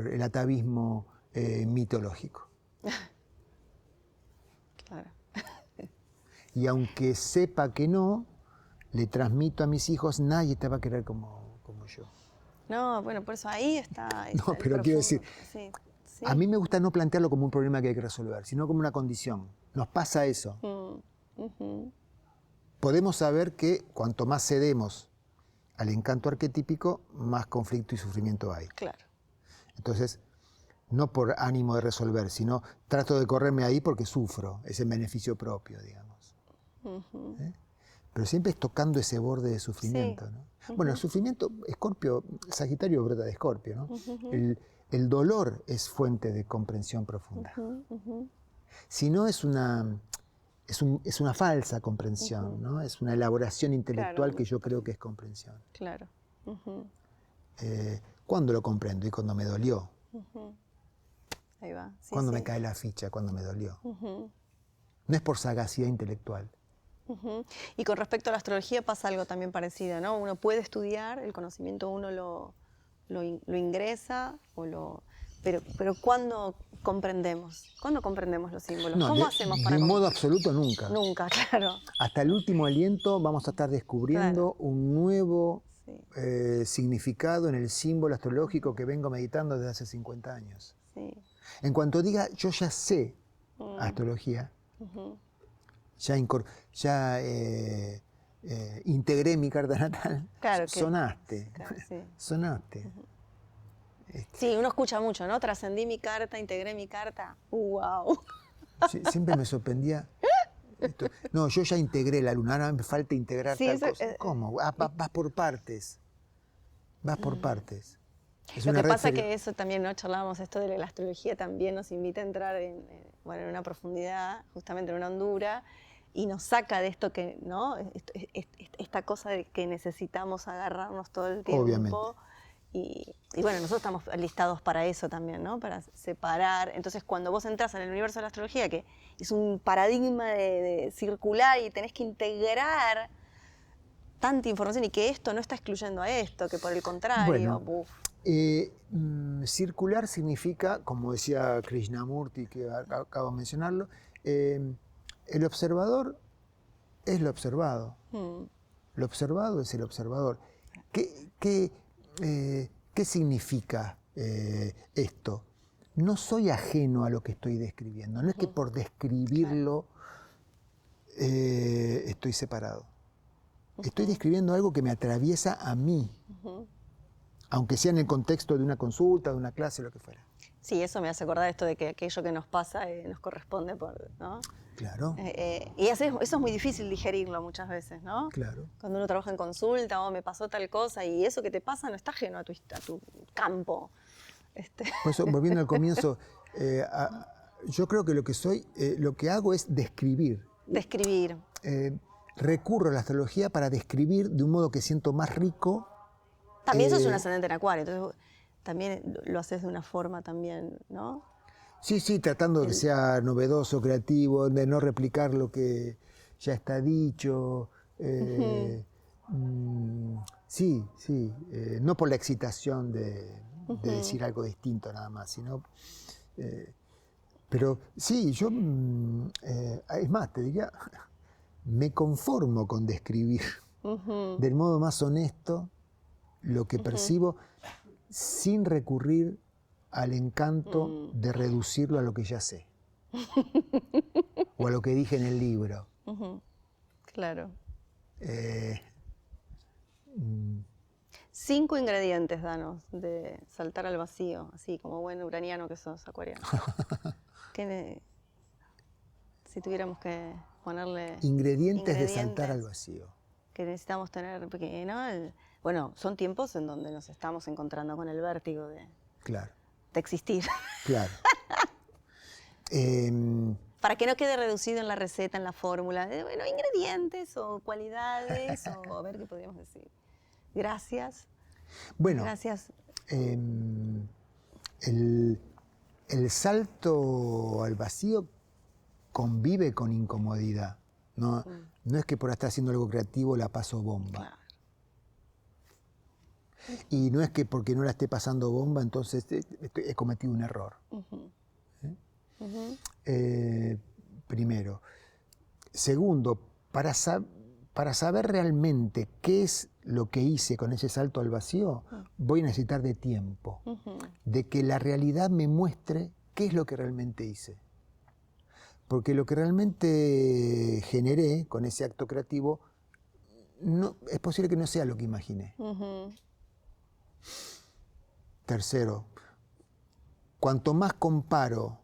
el atavismo mitológico. Claro. Y aunque sepa que no, le transmito a mis hijos, nadie te va a querer como yo. No, bueno, por eso ahí está No, el pero quiero decir, profundo, sí, sí. a mí me gusta no plantearlo como un problema que hay que resolver, sino como una condición. Nos pasa eso. Ujú. Podemos saber que cuanto más cedemos al encanto arquetípico, más conflicto y sufrimiento hay. Claro. Entonces, no por ánimo de resolver, sino trato de correrme ahí porque sufro, es en beneficio propio, digamos. Ujú. Pero siempre es tocando ese borde de sufrimiento, Sí. ¿no? Bueno, el sufrimiento, Escorpio, Sagitario brota de Escorpio, ¿no? Ujú. El dolor es fuente de comprensión profunda. Ujú, ujú. Si no es una falsa comprensión, ¿no? Es una elaboración intelectual Claro. que yo creo que es comprensión. Claro. Ujú, ¿Cuándo lo comprendo? Y cuando me dolió. ujú. Ahí va. Sí, ¿Cuándo sí. me cae la ficha? Cuando me dolió. Ujú, No es por sagacidad intelectual. ujú. Y con respecto a la astrología pasa algo también parecido, ¿no? Uno puede estudiar, el conocimiento uno lo ingresa, pero ¿cuándo comprendemos? ¿Cuándo comprendemos los símbolos? No, ¿Cómo hacemos para de un modo absoluto nunca. Nunca, claro. Hasta el último aliento vamos a estar descubriendo Claro. un nuevo Sí, significado en el símbolo astrológico que vengo meditando desde hace 50 años. sí. En cuanto diga, yo ya sé astrología, Ujú. ya integré mi carta natal, Claro que- sonaste, Claro, sí. sonaste. Sí, uno escucha mucho, ¿no? Trascendí mi carta, integré mi carta. ¡Wow! Sí, siempre me sorprendía. No, yo ya integré la luna, ahora me falta integrar Sí, tal eso, cosa. ¿Cómo? Vas por partes. Vas por partes. Es Lo una que red pasa que eso también, ¿no? Charlábamos esto de la astrología, también nos invita a entrar en una profundidad, justamente en una hondura, y nos saca de esto que, ¿no? Esta cosa de que necesitamos agarrarnos todo el tiempo. Obviamente. Y bueno, nosotros estamos listados para eso también, ¿no? Para separar. Entonces, cuando vos entras en el universo de la astrología, que es un paradigma de circular y tenés que integrar tanta información y que esto no está excluyendo a esto, que por el contrario, circular significa, como decía Krishnamurti, que acabo de mencionarlo, el observador es lo observado. Lo observado es el observador. ¿Qué significa esto? No soy ajeno a lo que estoy describiendo. No es que por describirlo estoy separado. Estoy describiendo algo que me atraviesa a mí, aunque sea en el contexto de una consulta, de una clase, lo que fuera. Sí, eso me hace acordar esto de que aquello que nos pasa nos corresponde, ¿no? Claro. Y eso es muy difícil digerirlo muchas veces, ¿no? Claro. Cuando uno trabaja en consulta, me pasó tal cosa, y eso que te pasa no está ajeno a tu campo. Por eso, volviendo al comienzo, yo creo que lo que hago es describir. Describir. Recurro a la astrología para describir de un modo que siento más rico. También sos un ascendente en Acuario, entonces también lo haces de una forma también, ¿no? Sí, tratando de que sea novedoso, creativo, de no replicar lo que ya está dicho. Sí, no por la excitación de decir algo distinto nada más, sino... pero sí, yo, es más, te diría, me conformo con describir del modo más honesto lo que percibo sin recurrir al encanto de reducirlo a lo que ya sé o a lo que dije en el libro. Claro. 5 ingredientes, danos, de saltar al vacío, así como buen uraniano que sos, acuariano. Si tuviéramos que ponerle ingredientes de saltar al vacío. Que necesitamos tener, porque, ¿no? Bueno, son tiempos en donde nos estamos encontrando con el vértigo de existir. Claro. Para que no quede reducido en la receta, en la fórmula, de, ingredientes o cualidades, o a ver qué podríamos decir. Gracias. Bueno, gracias. El salto al vacío convive con incomodidad. No es que por estar haciendo algo creativo la paso bomba. Claro. Y no es que porque no la esté pasando bomba, entonces he cometido un error. Primero. Segundo, para saber realmente qué es lo que hice con ese salto al vacío, voy a necesitar de tiempo, de que la realidad me muestre qué es lo que realmente hice. Porque lo que realmente generé con ese acto creativo, es posible que no sea lo que imaginé. Tercero, cuanto más comparo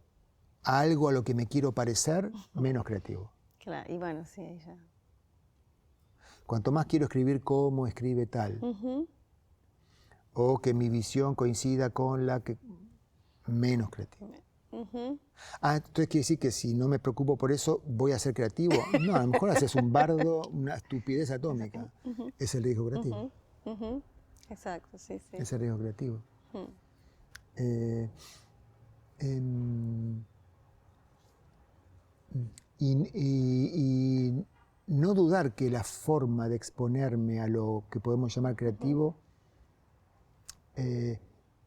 a algo a lo que me quiero parecer, menos creativo. Claro, y bueno, sí, ahí ya. Cuanto más quiero escribir como escribe tal, o que mi visión coincida con la que... menos creativo. Entonces quiere decir que si no me preocupo por eso, ¿voy a ser creativo? No, a lo mejor haces un bardo, una estupidez atómica. Es el riesgo creativo. Exacto, sí. Es el riesgo creativo. Y no dudar que la forma de exponerme a lo que podemos llamar creativo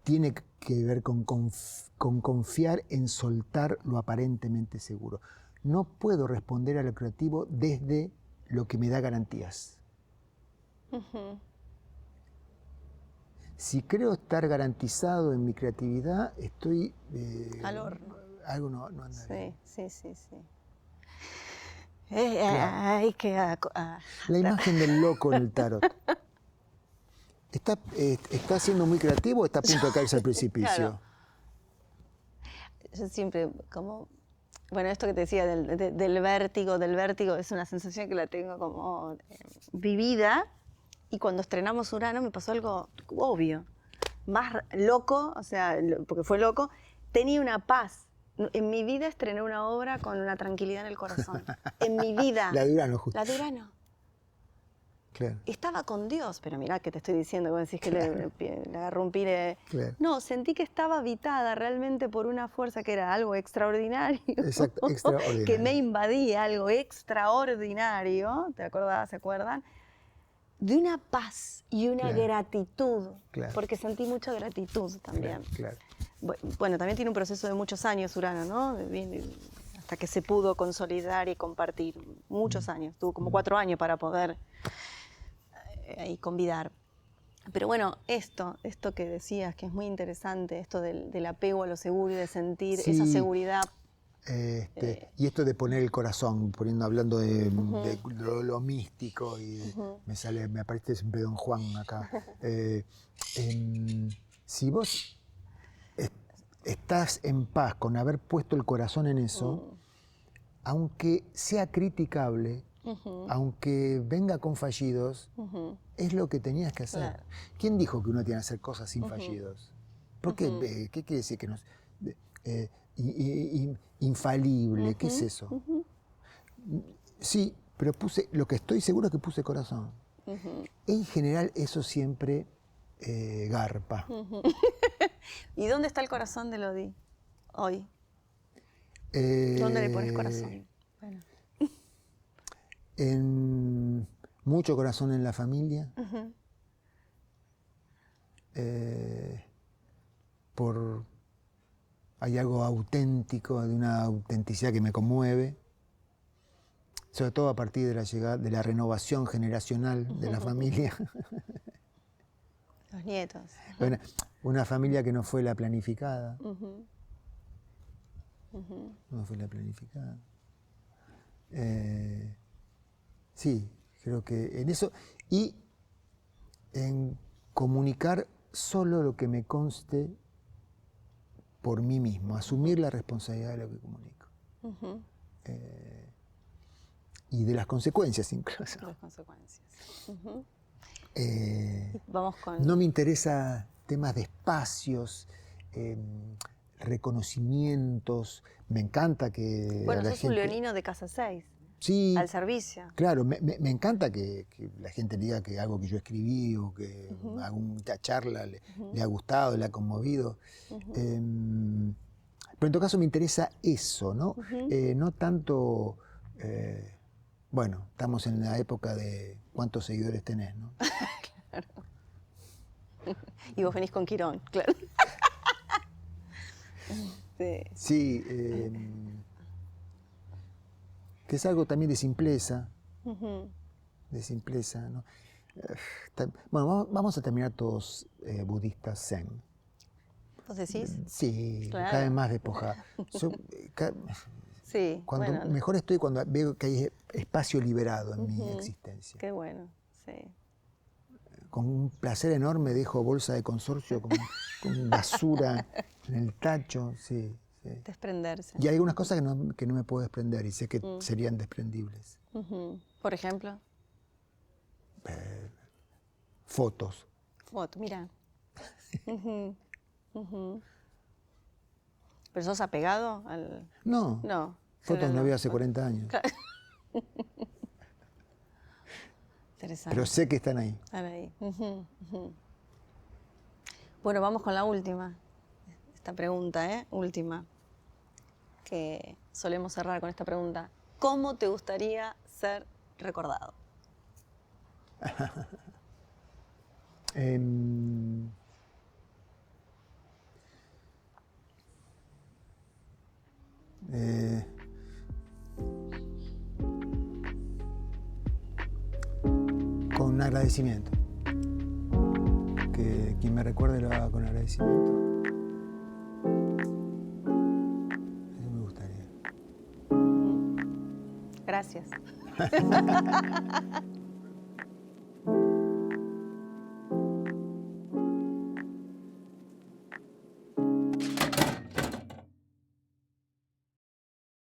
tiene que ver con confiar en soltar lo aparentemente seguro. No puedo responder a lo creativo desde lo que me da garantías. Si creo estar garantizado en mi creatividad, estoy... al horno. Algo no anda bien. Sí. Claro. Hay que... La imagen del loco en el tarot. ¿Está siendo muy creativo o está a punto de caerse al precipicio? Claro. Yo siempre, bueno, esto que te decía del vértigo, es una sensación que la tengo como vivida. Y cuando estrenamos Urano me pasó algo obvio. Más loco, o sea, porque fue loco, tenía una paz. En mi vida estrené una obra con una tranquilidad en el corazón. En mi vida. La de Urano, justo. La de Urano. Claro. Estaba con Dios, pero mirá que te estoy diciendo, vos decís que le agarró un pire. Claro. No, sentí que estaba habitada realmente por una fuerza que era algo extraordinario. Exacto, extraordinario. Que me invadía, algo extraordinario, ¿te acordás? ¿Se acuerdan? De una paz y una gratitud, porque sentí mucha gratitud también. Claro. Bueno, también tiene un proceso de muchos años Urano, ¿no? Hasta que se pudo consolidar y compartir. Muchos años, tuvo como 4 años para poder ahí convidar. Pero bueno, esto que decías, que es muy interesante, esto del apego a lo seguro y de sentir esa seguridad. Y esto de poner el corazón, hablando de lo místico, y me aparece siempre Don Juan acá. Si vos estás en paz con haber puesto el corazón en eso, aunque sea criticable, aunque venga con fallidos, es lo que tenías que hacer. Claro. ¿Quién dijo que uno tiene que hacer cosas sin fallidos? ¿Por qué? ¿Qué quiere decir que no? Infalible, ¿qué es eso? Sí, pero lo que estoy seguro es que puse corazón. En general eso siempre garpa. ¿Y dónde está el corazón de Lodi hoy? ¿Dónde le pones corazón? Bueno. Mucho corazón en la familia. Hay algo auténtico, de una autenticidad que me conmueve, sobre todo a partir de la llegada, de la renovación generacional de la familia. Los nietos. Una familia que no fue la planificada. No fue la planificada. Sí, creo que en eso, y en comunicar solo lo que me conste por mí mismo, asumir la responsabilidad de lo que comunico. Y de las consecuencias incluso. Las consecuencias. Vamos con... No me interesa temas de espacios, reconocimientos. Me encanta que bueno, sos un leonino de casa 6. Sí, al servicio. Claro, me encanta que la gente diga que algo que yo escribí o que alguna charla le ha gustado, le ha conmovido. Pero en todo caso me interesa eso, ¿no? No tanto, bueno, estamos en la época de cuántos seguidores tenés, ¿no? Claro. Y vos venís con Quirón, claro. Sí, que es algo también de simpleza, ¿no? Bueno, vamos a terminar todos budistas zen. ¿Vos decís? Sí, claro. Cada vez más despojados. Sí, mejor estoy cuando veo que hay espacio liberado en mi existencia. Qué bueno, sí. Con un placer enorme dejo bolsa de consorcio con basura en el tacho, sí. Desprenderse. Y hay algunas cosas que no me puedo desprender y sé que serían desprendibles. ¿Por ejemplo? Fotos. Fotos, mira. ¿Pero sos apegado al...? No. No. Fotos no veo hace 40 años. Interesante. Pero sé que están ahí. Están ahí. Bueno, vamos con la última. Esta pregunta, última. Que solemos cerrar con esta pregunta. ¿Cómo te gustaría ser recordado? Con agradecimiento. Que quien me recuerde lo haga con agradecimiento. Eso me gustaría. Gracias.